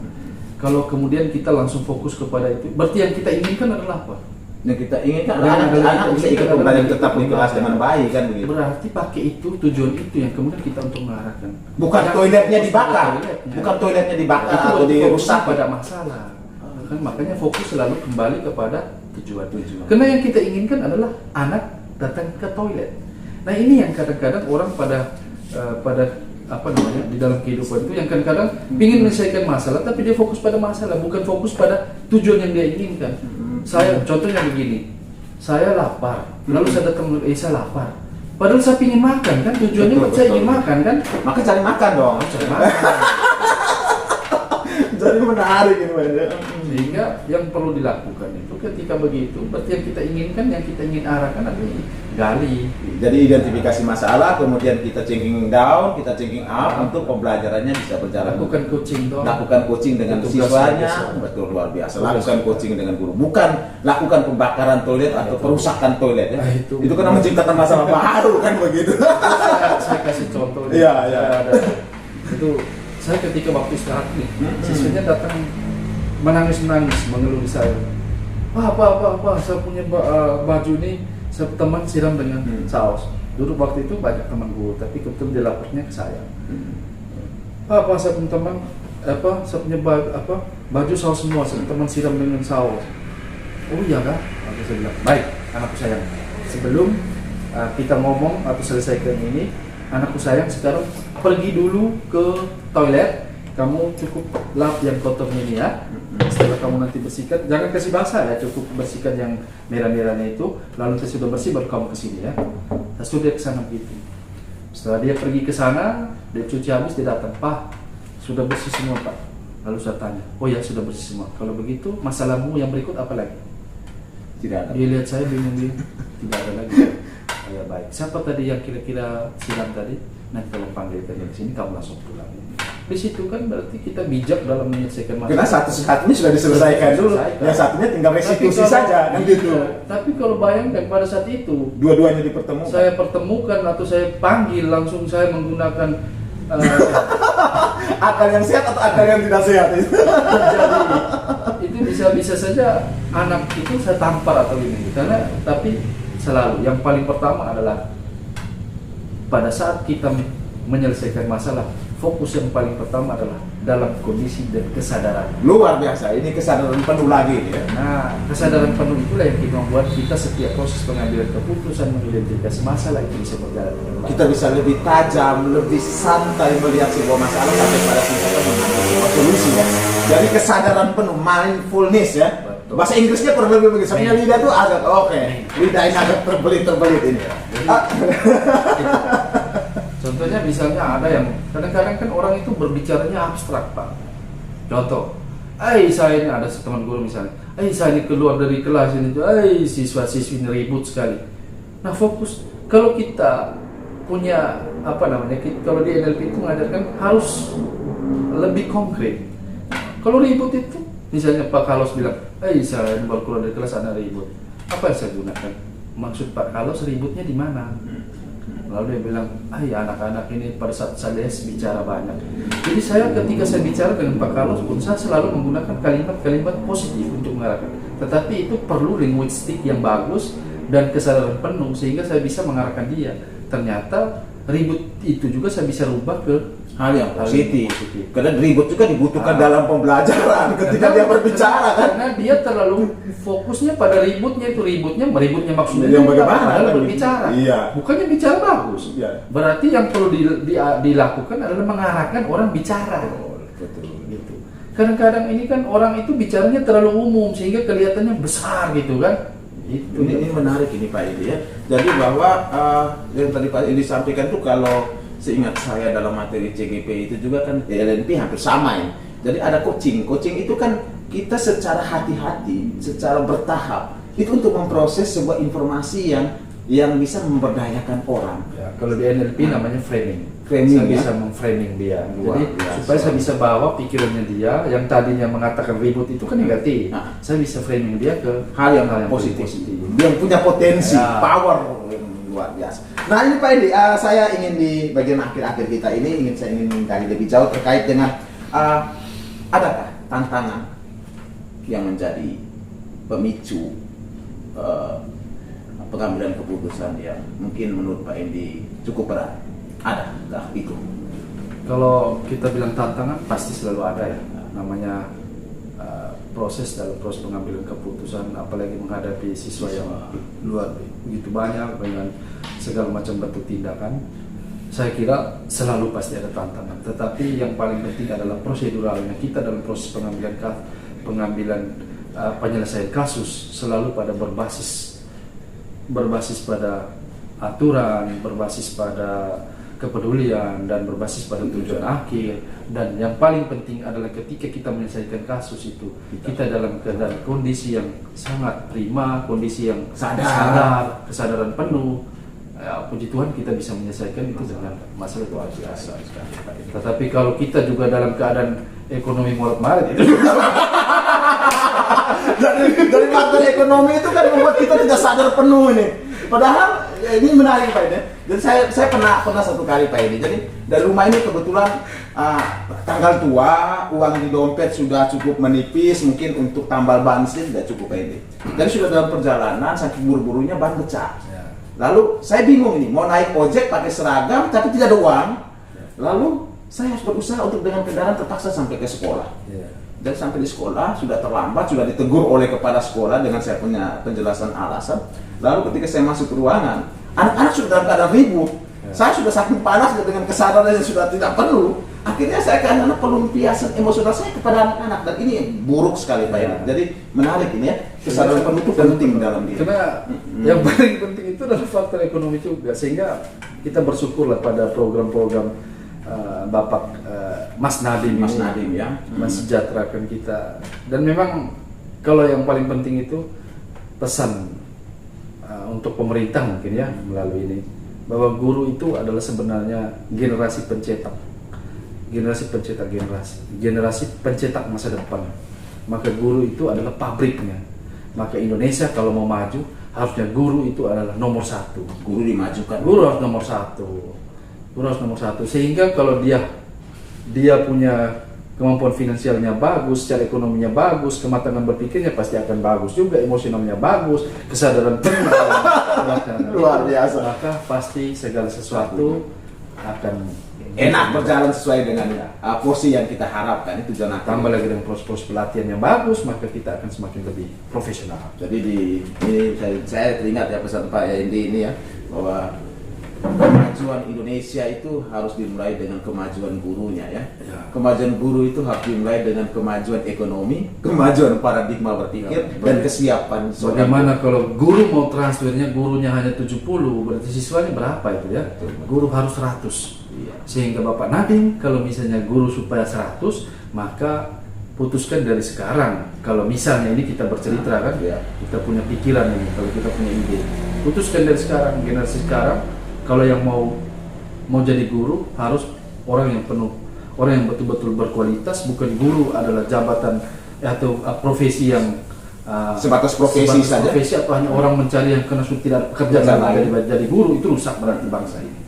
Kalau kemudian kita langsung fokus kepada itu, berarti yang kita inginkan adalah apa? Yang kita inginkan anak bisa ikut pembelajaran tetap di kelas dengan baik kan begitu. Berarti pakai itu, tujuan itu yang kemudian kita untuk mengarahkan. Bukan toiletnya dibakar, bukan toiletnya dibakar atau dirusak pada masalah. Kan makanya fokus selalu kembali kepada tujuan. Karena yang kita inginkan adalah anak datang ke toilet. Nah ini yang kadang-kadang orang pada apa namanya di dalam kehidupan itu yang kadang-kadang ingin menyelesaikan masalah tapi dia fokus pada masalah, bukan fokus pada tujuan yang dia inginkan. Saya contohnya begini, saya lapar, lalu saya datang saya lapar. Padahal saya ingin makan kan, tujuannya saya ingin makan kan, maka cari makan dong. Cari makan. Jadi menarik ini Pak. Sehingga yang perlu dilakukan itu ketika begitu, berarti yang kita inginkan, yang kita ingin arahkan adalah gali. Jadi identifikasi masalah, kemudian kita thinking down, kita thinking up untuk pembelajarannya bisa berjalan. Lakukan coaching dong. Lakukan coaching dengan siswanya, betul luar biasa. Lakukan coaching dengan guru, bukan lakukan pembakaran toilet atau perusakan toilet ya. Itu kan menciptakan masalah baru kan begitu. Saya kasih contoh. Iya. Itu saya ketika waktu istirahat nih, siswanya datang menangis mengeluh di saya. Pak, saya punya baju ini saya teman siram dengan saus. Dulu waktu itu banyak teman guru, tapi kebetulan dia lapornya ke saya. Pak, saya punya teman saya punya baju saus semua, saya teman siram dengan saus. Oh iya kah? Aku saya bilang, baik, anakku sayang. Sebelum kita ngomong atau selesaikan ini, anakku sayang sekarang pergi dulu ke toilet, kamu cukup lap yang kotornya ini ya. Setelah kamu nanti bersihkan, jangan kasih basah ya, cukup bersihkan yang merah-merahnya itu. Lalu saya sudah bersih baru kamu kesini ya. Saya sudah ke sana begitu. Setelah dia pergi ke sana, dia cuci habis, dia datang, Pak, sudah bersih semua Pak. Lalu saya tanya, oh ya sudah bersih semua. Kalau begitu masalahmu yang berikut apa lagi? Tidak ada. Dia lihat saya bingung, tidak ada lagi. Oh ya baik. Siapa tadi yang kira-kira siram tadi? Nanti kalau panggil tadi di sini kamu langsung pulang. Di situ kan berarti kita bijak dalam menyelesaikan masalah. Karena satunya sudah diselesaikan dulu, yang satunya tinggal restitusi saja kan gitu. Tapi kalau bayangkan pada saat itu dua-duanya dipertemukan. Saya pertemukan atau saya panggil langsung, saya menggunakan akal yang sehat atau akal yang tidak sehat itu. Jadi itu bisa saja anak itu saya tampar atau ini. Karena tapi selalu yang paling pertama adalah pada saat kita menyelesaikan masalah, fokus yang paling pertama adalah dalam kondisi dan kesadaran. Luar biasa, ini kesadaran penuh lagi ya. Nah, kesadaran penuh itulah yang kita membuat kita setiap proses pengambilan keputusan, mengidentifikasi masalah itu bisa berjalan dengan baik. Kita bisa lebih tajam, lebih santai melihat sebuah masalah sampai pada tingkatan mengambil sebuah solusi ya. Jadi kesadaran penuh, mindfulness ya. Betul. Bahasa Inggrisnya kurang lebih begitu. Sebenarnya lidah tuh agak lidah ini agak terbelit ini. Contohnya misalnya ada yang kadang-kadang kan orang itu berbicaranya abstrak Pak. Contoh, saya ini ada teman guru misalnya, saya ini keluar dari kelas ini tuh, siswa-siswi ini ribut sekali. Nah fokus, kalau kita punya apa namanya, kalau di NLP itu mengajarkan harus lebih konkret. Kalau ribut itu, misalnya Pak Carlos bilang, saya baru keluar dari kelas ada ribut. Apa yang saya gunakan? Maksud Pak Carlos ributnya di mana? Lalu dia bilang, anak-anak ini pada saat saya bicara banyak. Jadi ketika saya bicara dengan Pak Carlos pun saya selalu menggunakan kalimat-kalimat positif untuk mengarahkan. Tetapi itu perlu linguistik yang bagus dan kesadaran penuh sehingga saya bisa mengarahkan dia. Ternyata ribut itu juga saya bisa rubah ke hal yang positif. Karena ribut juga dibutuhkan dalam pembelajaran ketika dia berbicara kan. Karena dia terlalu fokusnya pada ributnya maksudnya yang bagaimana adalah berbicara. Iya. Bukannya bicara bagus. Iya. Berarti yang perlu dilakukan adalah mengarahkan orang bicara. Betul. Gitu. Kadang-kadang ini kan orang itu bicaranya terlalu umum sehingga kelihatannya besar gitu kan. Ini menarik ini Pak Edi ya. Jadi bahwa yang tadi Pak Edi sampaikan tuh kalau seingat saya dalam materi CGP itu juga kan LNP hampir sama ya. Jadi ada coaching itu kan kita secara hati-hati, secara bertahap itu untuk memproses sebuah informasi yang bisa memberdayakan orang. Ya, kalau di NLP namanya framing. Saya Ya? bisa memframing dia. Luar Jadi biasa. supaya saya bisa bawa pikirannya dia yang tadinya mengatakan ribut itu kan negatif. Saya bisa framing dia ke hal yang positif. Yang punya potensi, power luar biasa. Nah ini Pak Edi, saya ingin di bagian akhir-akhir kita ini saya ingin menggali lebih jauh terkait dengan adakah tantangan yang menjadi pemicu pengambilan keputusan yang mungkin menurut Pak Edi cukup berat? Adakah itu? Kalau kita bilang tantangan pasti selalu ada ya. Namanya proses pengambilan keputusan, apalagi menghadapi siswa yang luar begitu banyak dengan segala macam bentuk tindakan. Saya kira selalu pasti ada tantangan. Tetapi yang paling penting adalah proseduralnya. Kita dalam proses pengambilan penyelesaian kasus selalu pada berbasis pada aturan, berbasis pada kepedulian dan berbasis pada tujuan akhir. Dan yang paling penting adalah ketika kita menyelesaikan kasus itu kita dalam keadaan kondisi yang sangat prima, kondisi yang sadar, kesadaran penuh. Puji Tuhan kita bisa menyelesaikan itu dengan masalah itu biasa. Tetapi kalau kita juga dalam keadaan ekonomi morat-marit itu dari faktor ekonomi itu kan membuat kita tidak sadar penuh ini. Padahal ini menarik Pak Edi. Dan saya pernah satu kali Pak Edi. Jadi dari rumah ini kebetulan tanggal tua, uang di dompet sudah cukup menipis, mungkin untuk tambal bensin sudah cukup Pak Edi. Dan sudah dalam perjalanan saking buru-burunya ban pecah. Lalu saya bingung ini, mau naik ojek pakai seragam tapi tidak ada uang. Lalu saya harus berusaha untuk dengan kendaraan terpaksa sampai ke sekolah. Dan sampai di sekolah sudah terlambat, sudah ditegur oleh kepala sekolah dengan saya punya penjelasan alasan. Lalu ketika saya masuk ke ruangan, anak-anak sudah dalam keadaan ribut. Saya sudah saking panas dengan kesadaran yang sudah tidak perlu. Akhirnya saya ke anak-anak pelampiasan emosional saya kepada anak-anak, dan ini buruk sekali Pak Edi. Jadi menarik ini ya, kesadaran penuh itu penting dalam diri. Karena yang paling penting itu adalah faktor ekonomi juga, sehingga kita bersyukurlah pada program-program Bapak Mas Nadiem ya, mensejahterakan kita. Dan memang kalau yang paling penting itu pesan untuk pemerintah mungkin ya melalui ini, bahwa guru itu adalah sebenarnya generasi pencetak masa depan. Maka guru itu adalah pabriknya. Maka Indonesia kalau mau maju harusnya guru itu adalah nomor satu. Guru dimajukan. Guru harus nomor satu. Sehingga kalau dia punya kemampuan finansialnya bagus, secara ekonominya bagus, kematangan berpikirnya pasti akan bagus juga, emosionalnya bagus, kesadaran penuh luar biasa. Maka pasti segala sesuatu akan enak berjalan sesuai dengan porsi yang kita harapkan. Itu tujuan akhir. Tambah lagi dengan proses pelatihan yang bagus, maka kita akan semakin lebih profesional. Jadi ini saya teringat ya pesan Pak Edi ini ya, bahwa kemajuan Indonesia itu harus dimulai dengan kemajuan gurunya ya. Kemajuan guru itu harus dimulai dengan kemajuan ekonomi, kemajuan paradigma berpikir, dan kesiapan. Bagaimana kalau guru mau transfernya, gurunya hanya 70, berarti siswanya berapa itu ya? Guru harus 100. Sehingga Bapak Nadiem kalau misalnya guru supaya 100, maka putuskan dari sekarang. Kalau misalnya ini kita bercerita kan, kita punya pikiran ini, kalau kita punya ide, putuskan dari sekarang, generasi sekarang. Kalau yang mau mau jadi guru harus orang yang penuh, orang yang betul-betul berkualitas, bukan guru adalah jabatan atau profesi yang sebatas profesi saja. Profesi atau hanya orang mencari yang karena sudah tidak ada pekerjaan jadi guru, itu rusak berarti bangsa ini.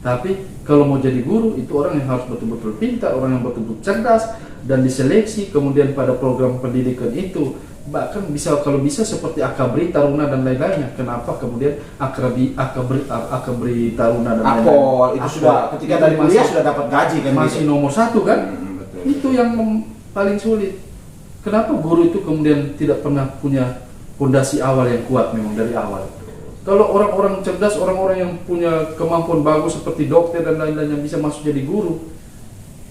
Tapi kalau mau jadi guru itu orang yang harus betul-betul pintar, orang yang betul-betul cerdas dan diseleksi kemudian pada program pendidikan itu, bahkan bisa kalau bisa seperti Akabri, Taruna dan lain-lainnya. Kenapa kemudian Akabri, Taruna dan lain-lain itu sudah ketika dari kuliah sudah dapat gaji kan, masih gitu. nomor 1 kan? Betul. Itu yang paling sulit. Kenapa guru itu kemudian tidak pernah punya fondasi awal yang kuat memang dari awal? Kalau orang-orang cerdas, orang-orang yang punya kemampuan bagus seperti dokter dan lain-lain yang bisa masuk jadi guru,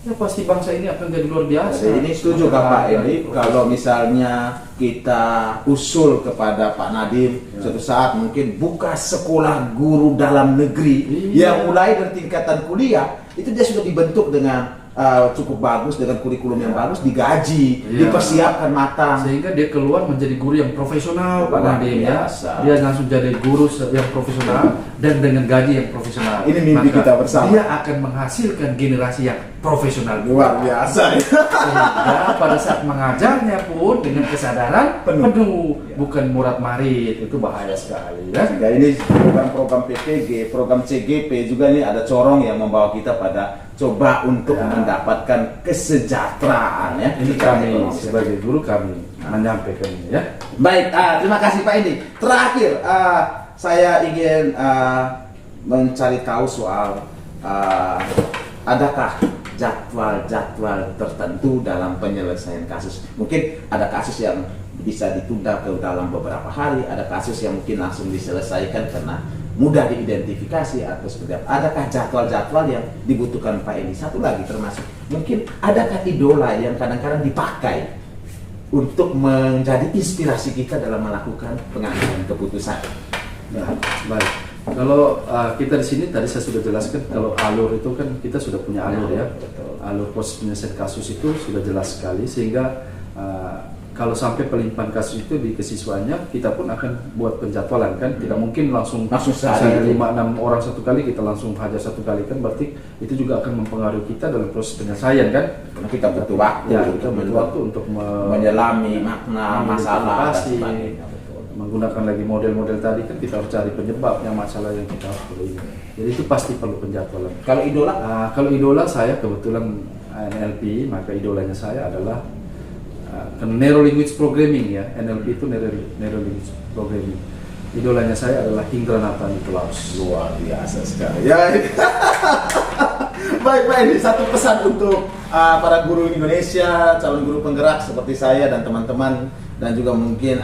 ya pasti bangsa ini akan jadi luar biasa. Jadi ini setuju Pak Edi, kalau misalnya kita usul kepada Pak Nadiem suatu saat mungkin buka sekolah guru dalam negeri yang mulai dari tingkatan kuliah, itu dia sudah dibentuk dengan cukup bagus, dengan kurikulum yang bagus, digaji, dipersiapkan matang, sehingga dia keluar menjadi guru yang profesional. Pak Nadiem ya, biasa. dia langsung jadi guru yang profesional dan dengan gaji yang profesional. Ini mimpi kita bersama. Dia akan menghasilkan generasi yang profesional luar biasa ya. Sehingga pada saat mengajarnya pun dengan kesadaran penuh, bukan murad marit. Itu bahaya sekali ya. Sehingga ini program-program PPG, program CGP juga ini ada corong yang membawa kita pada coba untuk mendapatkan kesejahteraan ya. Ini kami sebagai guru kami menyampaikan ini ya. Baik, terima kasih Pak Edi. Terakhir saya ingin mencari tahu soal adakah jadwal-jadwal tertentu dalam penyelesaian kasus. Mungkin ada kasus yang bisa ditunda ke dalam beberapa hari, ada kasus yang mungkin langsung diselesaikan karena mudah diidentifikasi atau seperti apa. Adakah jadwal-jadwal yang dibutuhkan Pak Edi? Satu lagi termasuk, mungkin adakah idola yang kadang-kadang dipakai untuk menjadi inspirasi kita dalam melakukan pengambilan keputusan? Ya, baik. Kalau kita di sini tadi saya sudah jelaskan, kalau alur itu kan kita sudah punya alur ya. Alur proses penyelesaian kasus itu sudah jelas sekali, sehingga kalau sampai pelimpahan kasus itu di kesiswanya, kita pun akan buat penjadwalan kan. Tidak mungkin langsung sehari 5-6 orang satu kali kita langsung hajar satu kali kan, berarti itu juga akan mempengaruhi kita dalam proses penyelesaian kan. Karena kita butuh waktu, ya, kita butuh waktu untuk menyelami makna masalah dan sebagainya. Menggunakan lagi model-model tadi kan, kita harus cari penyebabnya masalah yang kita harus perlu. Jadi itu pasti perlu penjadwalan. Kalau idola? Kalau idola saya kebetulan NLP, maka idolanya saya adalah Neuro Language Programming ya. NLP itu Neuro Language Programming. Idolanya saya adalah Hindranata Nicolaus. Luar biasa sekali. Ya. Baik, ini satu pesan untuk para guru Indonesia, calon guru penggerak seperti saya dan teman-teman, dan juga mungkin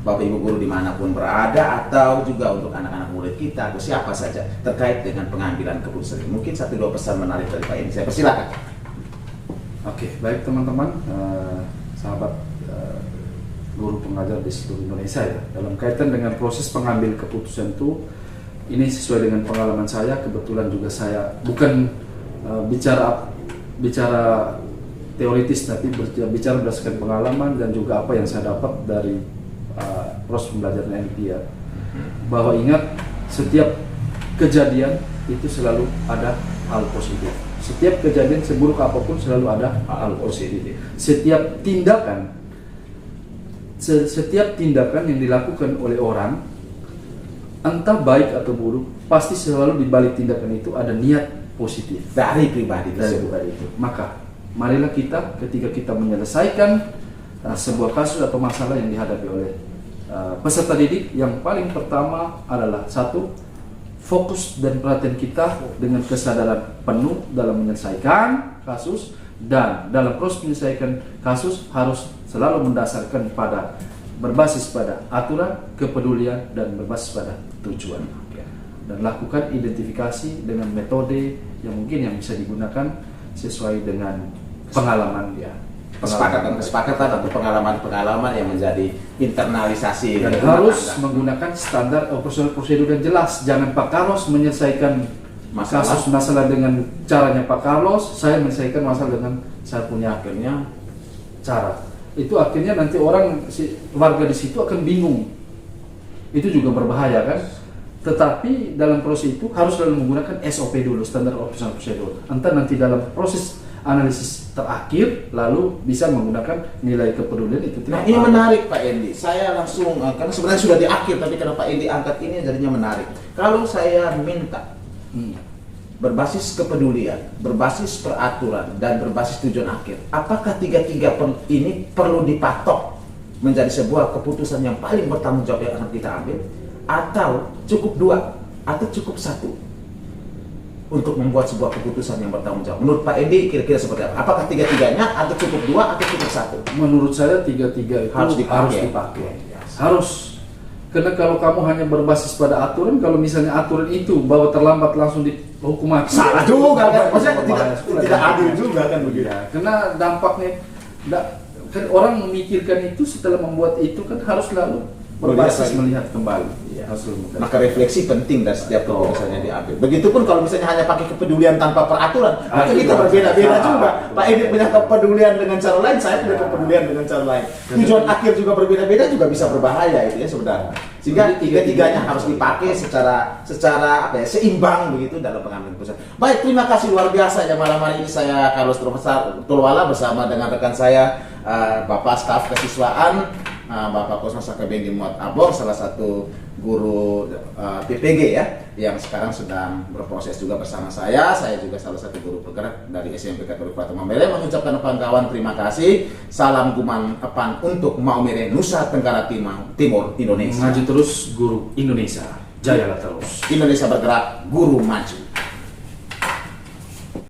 Bapak Ibu guru dimanapun berada, atau juga untuk anak-anak murid kita atau siapa saja terkait dengan pengambilan keputusan. Mungkin 1-2 pesan menarik dari Pak Edi. Saya persilakan. Oke, baik teman-teman, sahabat guru pengajar di seluruh Indonesia ya. Dalam kaitan dengan proses pengambil keputusan itu, ini sesuai dengan pengalaman saya. Kebetulan juga saya bukan bicara teoritis, tapi bicara berdasarkan pengalaman dan juga apa yang saya dapat dari proses pembelajaran NLP ya. Bahwa ingat, setiap kejadian itu selalu ada hal positif. Setiap kejadian seburuk apapun selalu ada hal positif. Setiap tindakan yang dilakukan oleh orang, entah baik atau buruk, pasti selalu di balik tindakan itu ada niat positif dari pribadi itu. Maka marilah kita ketika kita menyelesaikan sebuah kasus atau masalah yang dihadapi oleh peserta didik, yang paling pertama adalah satu, fokus dan perhatian kita dengan kesadaran penuh dalam menyelesaikan kasus, dan dalam proses menyelesaikan kasus harus selalu mendasarkan pada berbasis pada aturan, kepedulian, dan berbasis pada tujuan. Dan lakukan identifikasi dengan metode yang mungkin yang bisa digunakan sesuai dengan pengalaman ya. Kesepakatan atau pengalaman-pengalaman yang menjadi internalisasi, dan harus menggunakan standar prosedur yang jelas. Jangan Pak Carlos menyelesaikan kasus masalah dengan caranya Pak Carlos, saya menyelesaikan masalah dengan saya punya akhirnya cara. Itu akhirnya nanti warga di situ akan bingung. Itu juga berbahaya kan. Tetapi dalam proses itu harus selalu menggunakan SOP dulu, standar operational procedure. Entah nanti dalam proses analisis terakhir lalu bisa menggunakan nilai kepedulian itu. Nah ini menarik Pak Endi, saya langsung karena sebenarnya sudah di akhir tapi karena Pak Endi angkat ini jadinya menarik. Kalau saya minta berbasis kepedulian, berbasis peraturan dan berbasis tujuan akhir, apakah tiga-tiga ini perlu dipatok menjadi sebuah keputusan yang paling bertanggung jawab yang akan kita ambil, atau cukup 2 atau cukup 1 untuk membuat sebuah keputusan yang bertanggung jawab? Menurut Pak Endi kira-kira seperti apa? Apakah tiga-tiganya atau cukup 2 atau cukup 1? Menurut saya tiga-tiga itu Harus dipakai. Harus. Karena kalau kamu hanya berbasis pada aturan, kalau misalnya aturan itu bahwa terlambat langsung dihukum mati, Salah juga kan? Maksudnya Bahaya tidak adil juga kan begitu? Ya, karena dampaknya kan orang memikirkan itu setelah membuat itu kan harus selalu berbasis melihat kembali. Iya. Harus melihat. Maka refleksi penting dari setiap keputusan yang diambil. Begitupun kalau misalnya hanya pakai kepedulian tanpa peraturan, itu kita berbeda-beda juga. Pak Endi punya kepedulian dengan cara lain, saya punya kepedulian dengan cara lain. Tujuan akhir juga berbeda-beda, juga bisa berbahaya itu ya sebenarnya. Sehingga tiga-tiganya harus dipakai secara apa ya, seimbang begitu dalam pengambilan keputusan. Baik, terima kasih luar biasa ya malam hari ini saya Carlos Tulwala bersama dengan rekan saya Bapak Staf Kesiswaan Bapak Kosmas Akbeng Muat Abor, salah satu guru PPG ya, yang sekarang sedang berproses juga bersama saya. Saya juga salah satu guru penggerak dari SMP Katolik Prato Mambere. Mengucapkan kawan terima kasih. Salam Guman Epan untuk Maumere, Nusa Tenggara Timur, Indonesia. Maju terus guru Indonesia, jayalah terus. Indonesia bergerak, guru maju.